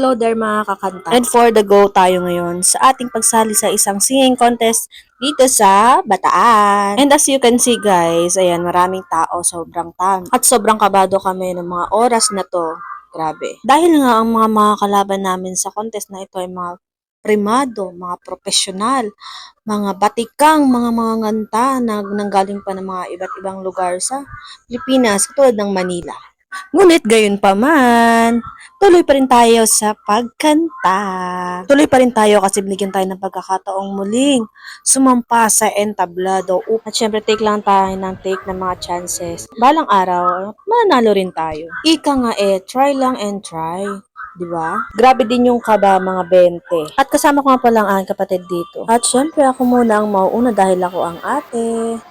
Hello there mga kakanta. And for the go tayo ngayon sa ating pagsali sa isang singing contest dito sa Bataan. And as you can see guys, ayan maraming tao, sobrang tao. At sobrang kabado kami ng mga oras na to. Grabe. Dahil nga ang mga kalaban namin sa contest na ito ay mga primado, mga profesional, mga batikang, mga nganta na nanggaling pa ng mga iba't ibang lugar sa Pilipinas, tulad ng Manila. Ngunit gayon pa man, tuloy pa rin tayo sa pagkanta. Tuloy pa rin tayo kasi binigyan tayo ng pagkakataong muling sumampa sa entablado. At syempre take lang tayo ng take ng mga chances. Balang araw, mananalo rin tayo. Ika nga try lang and try. Diba? Grabe din yung kaba mga 20. At kasama ko nga pala ang aking kapatid dito. At syempre ako muna ang mauuna dahil ako ang ate.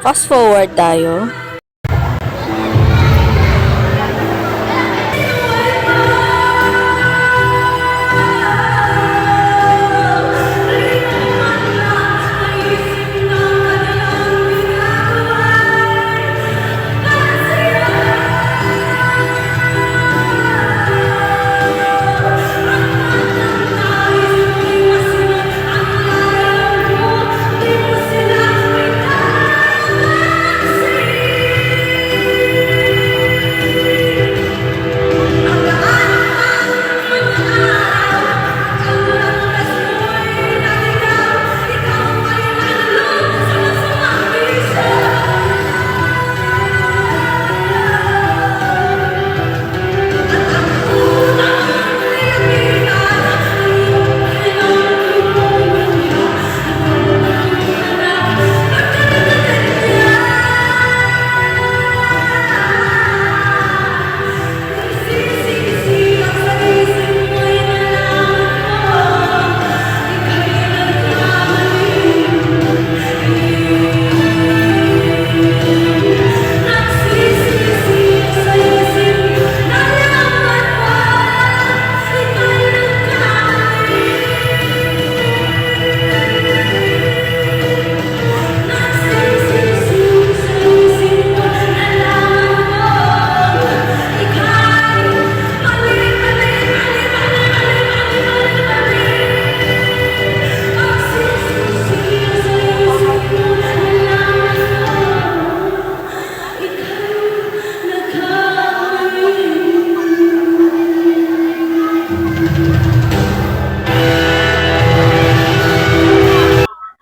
Fast forward tayo.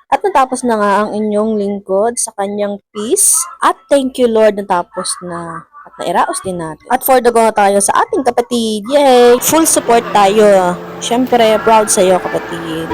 At natapos na nga ang inyong lingkod sa kanyang peace. At thank you Lord, natapos na. At nairaos din natin. At for the go tayo sa ating kapatid. Yay! Full support tayo. Siyempre, proud sa'yo kapatid.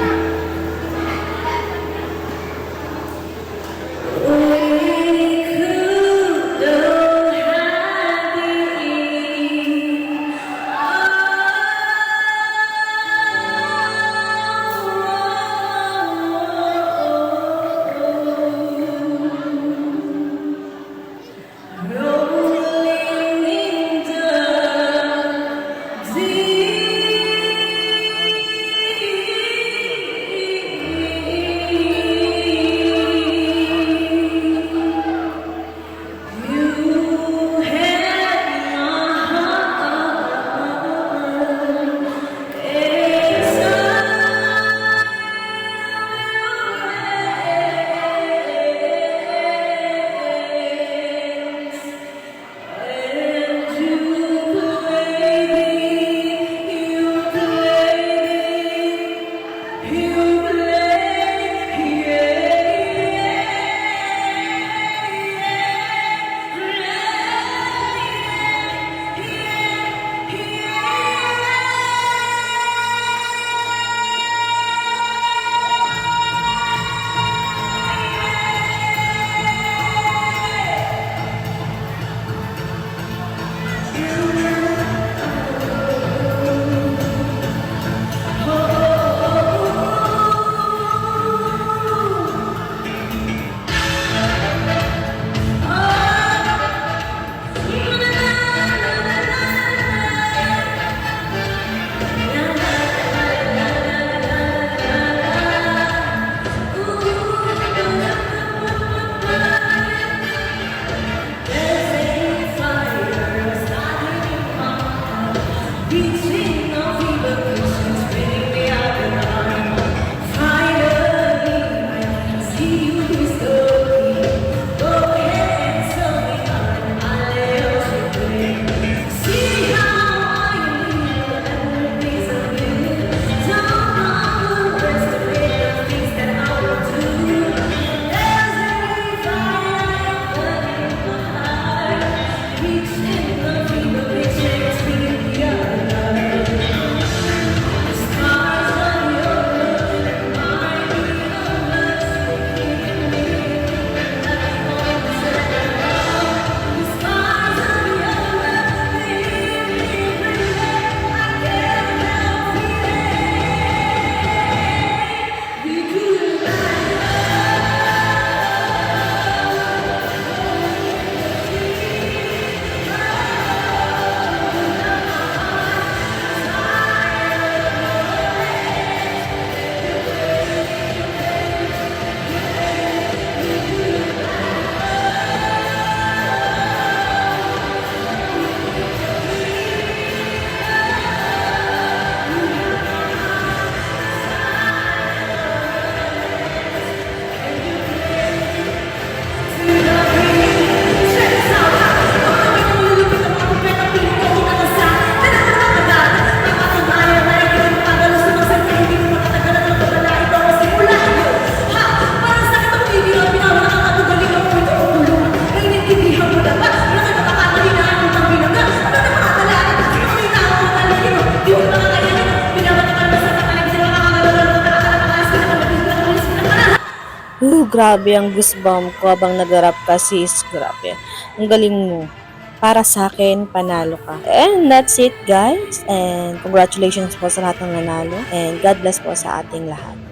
grabe ang goosebump ko habang nagarap ka, sis. Grabe. Ang galing mo. Para sa akin, panalo ka. And that's it, guys. And congratulations po sa lahat ng nanalo. And God bless po sa ating lahat.